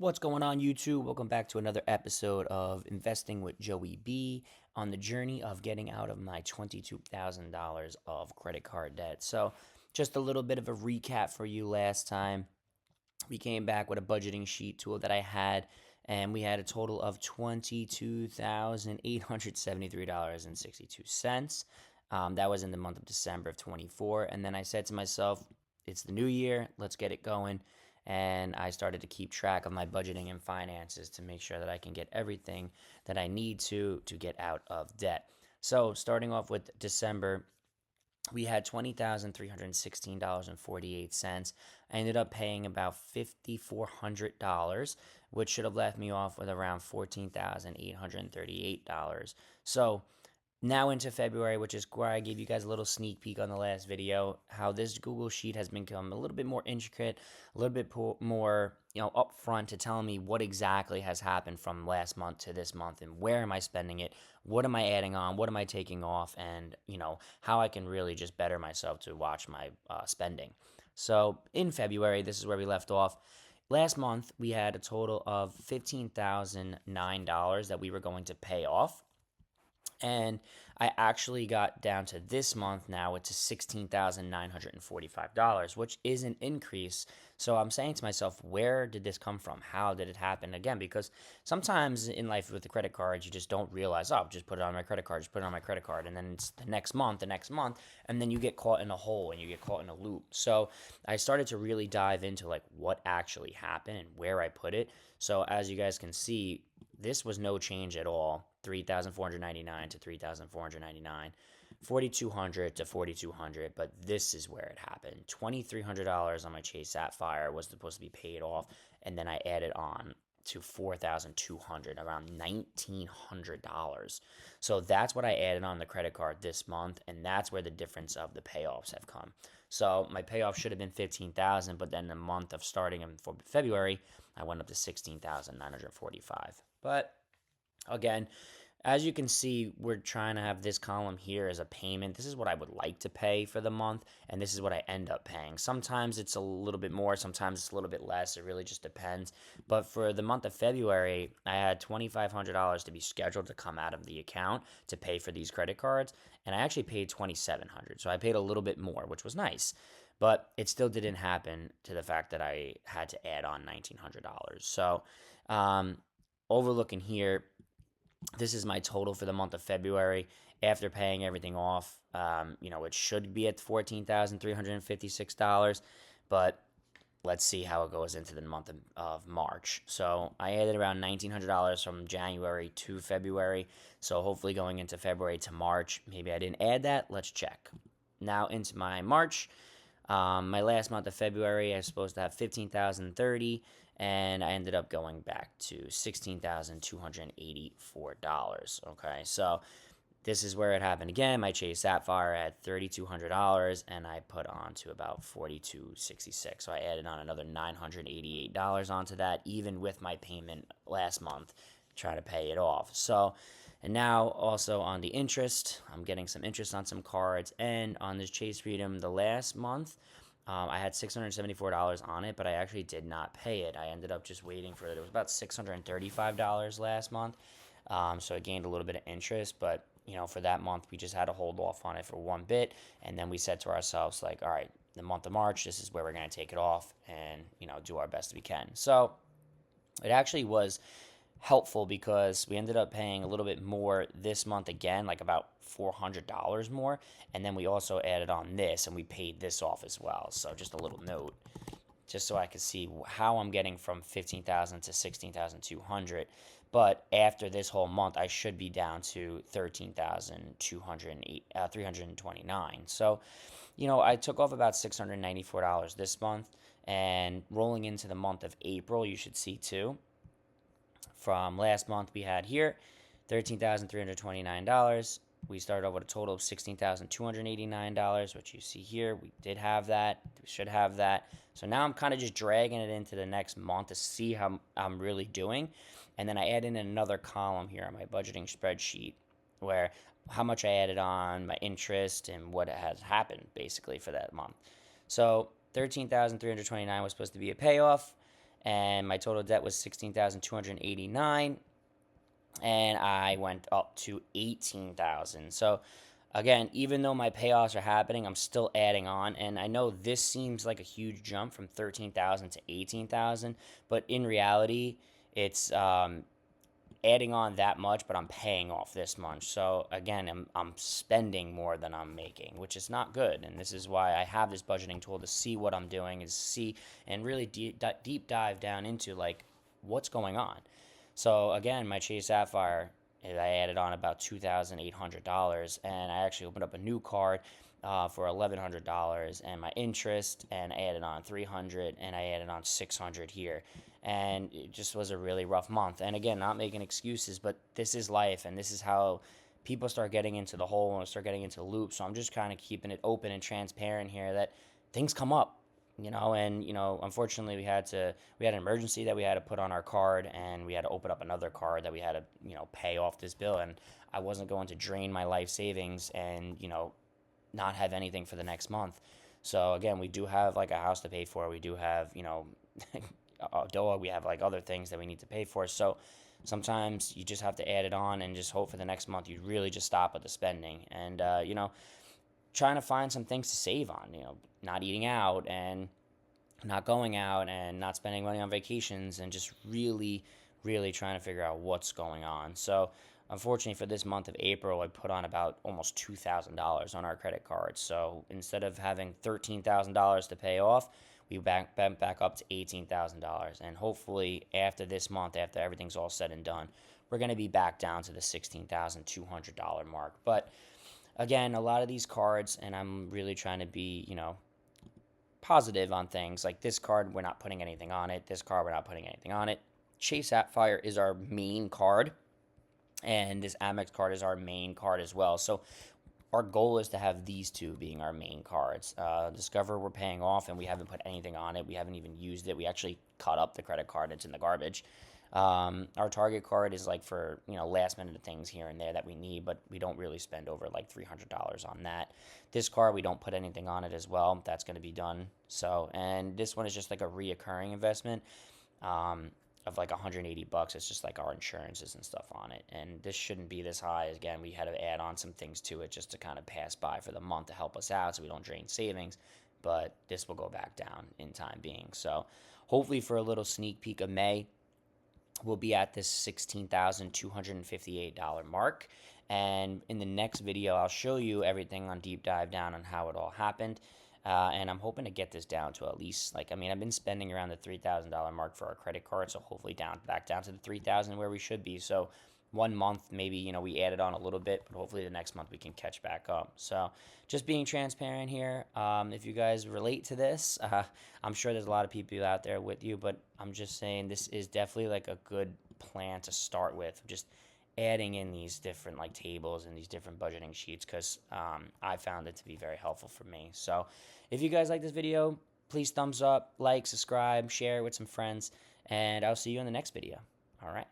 What's going on, YouTube? Welcome back to another episode of Investing with Joey B on the journey of getting out of my $22,000 of credit card debt. So, just a little bit of a recap for you last time. We came back with a budgeting sheet tool that I had, and we had a total of $22,873.62. That was in the month of December of 24. And then I said to myself, it's the new year, let's get it going. And I started to keep track of my budgeting and finances to make sure that I can get everything that I need to get out of debt. So, starting off with December, we had $20,316.48. I ended up paying about $5,400, which should have left me off with around $14,838. So now into February, which is where I gave you guys a little sneak peek on the last video, how this Google Sheet has become a little bit more intricate, a little bit more, upfront to tell me what exactly has happened from last month to this month and where am I spending it, what am I adding on, what am I taking off, and, how I can really just better myself to watch my spending. So in February, this is where we left off. Last month, we had a total of $15,009 that we were going to pay off. And I actually got down to this month now, it's $16,945, which is an increase. So I'm saying to myself, where did this come from? How did it happen? Again, because sometimes in life with the credit cards, you just don't realize, oh, just put it on my credit card, just put it on my credit card. And then it's the next month, and then you get caught in a hole and you get caught in a loop. So I started to really dive into like what actually happened and where I put it. So as you guys can see, this was no change at all. 3,499 to 3,499, 4,200 to 4,200, but this is where it happened. $2,300 on my Chase Sapphire was supposed to be paid off, and then I added on to 4,200, around $1,900. So that's what I added on the credit card this month, and that's where the difference of the payoffs have come. So my payoff should have been 15,000, but then the month of starting in February, I went up to 16,945. But again, as you can see, we're trying to have this column here as a payment. This is what I would like to pay for the month, and this is what I end up paying. Sometimes it's a little bit more, sometimes it's a little bit less. It really just depends. But for the month of February, I had $2,500 to be scheduled to come out of the account to pay for these credit cards, and I actually paid $2,700. So I paid a little bit more, which was nice. But it still didn't happen to the fact that I had to add on $1,900. So overlooking here, this is my total for the month of February after paying everything off. It should be at $14,356, but let's see how it goes into the month of March. So I added around $1,900 from January to February. So hopefully going into February to March, maybe I didn't add that. Let's check. Now into my March. My last month of February, I was supposed to have $15,030, and I ended up going back to $16,284. Okay, so this is where it happened again. My Chase Sapphire at $3,200, and I put on to about $4,266. So I added on another $988 onto that, even with my payment last month, trying to pay it off. So, and now also on the interest, I'm getting some interest on some cards, and on this Chase Freedom, the last month, I had $674 on it, but I actually did not pay it. I ended up just waiting for it. It was about $635 last month, so I gained a little bit of interest, but for that month, we just had to hold off on it for one bit, and then we said to ourselves, like, all right, the month of March, this is where we're going to take it off and, do our best we can. So it actually was helpful because we ended up paying a little bit more this month again, like about $400 more, and then we also added on this, and we paid this off as well. So just a little note, just so I could see how I'm getting from 15,000 to 16,200. But after this whole month, I should be down to 13,208, 329. So, I took off about $694 this month, and rolling into the month of April, you should see too. From last month, we had here $13,329. We started off with a total of $16,289, which you see here. We did have that. We should have that. So now I'm kind of just dragging it into the next month to see how I'm really doing. And then I add in another column here on my budgeting spreadsheet where how much I added on, my interest, and what has happened basically for that month. So $13,329 was supposed to be a payoff. and my total debt was 16,289, and I went up to 18,000. So again, even though my payoffs are happening, I'm still adding on, and I know this seems like a huge jump from 13,000 to 18,000, but in reality, it's adding on that much, but I'm paying off this much. So again, I'm spending more than I'm making, which is not good. And this is why I have this budgeting tool to see what I'm doing, is see and really deep dive down into like what's going on. So again, my Chase Sapphire, I added on about $2,800, and I actually opened up a new card for $1,100, and my interest, and I added on 300, and I added on 600 here, and it just was a really rough month. And again, not making excuses, but this is life, and this is how people start getting into the hole and start getting into the loop. So I'm just kind of keeping it open and transparent here that things come up, and unfortunately we had an emergency that we had to put on our card, and we had to open up another card that we had to pay off this bill, and I wasn't going to drain my life savings and not have anything for the next month. So again, we do have like a house to pay for, we do have a dog, we have like other things that we need to pay for. So sometimes you just have to add it on and just hope for the next month you really just stop with the spending, and trying to find some things to save on, not eating out and not going out and not spending money on vacations, and just really, really trying to figure out what's going on. So, unfortunately, for this month of April, I put on about almost $2,000 on our credit card. So, instead of having $13,000 to pay off, we bent back up to $18,000. And hopefully, after this month, after everything's all said and done, we're going to be back down to the $16,200 mark. But again, a lot of these cards, and I'm really trying to be, positive on things. Like this card, we're not putting anything on it. This card, we're not putting anything on it. Chase Sapphire is our main card, and this Amex card is our main card as well. So our goal is to have these two being our main cards. Discover, we're paying off, and we haven't put anything on it. We haven't even used it. We actually cut up the credit card. It's in the garbage. Our Target card is like for last minute things here and there that we need, but we don't really spend over like $300 on that. This card, we don't put anything on it as well. That's going to be done. So, and this one is just like a reoccurring investment of like $180. It's just like our insurances and stuff on it, and this shouldn't be this high. Again, we had to add on some things to it just to kind of pass by for the month to help us out so we don't drain savings, but this will go back down in time being. So hopefully for a little sneak peek of May, we'll be at this $16,258 mark. And in the next video, I'll show you everything on deep dive down on how it all happened. And I'm hoping to get this down to at least, I've been spending around the $3,000 mark for our credit card. So hopefully back down to the 3,000 where we should be. So 1 month, maybe, we added on a little bit, but hopefully the next month we can catch back up. So just being transparent here. If you guys relate to this, I'm sure there's a lot of people out there with you, but I'm just saying this is definitely like a good plan to start with. Just adding in these different like tables and these different budgeting sheets, because I found it to be very helpful for me. So if you guys like this video, please thumbs up, like, subscribe, share it with some friends, and I'll see you in the next video. All right.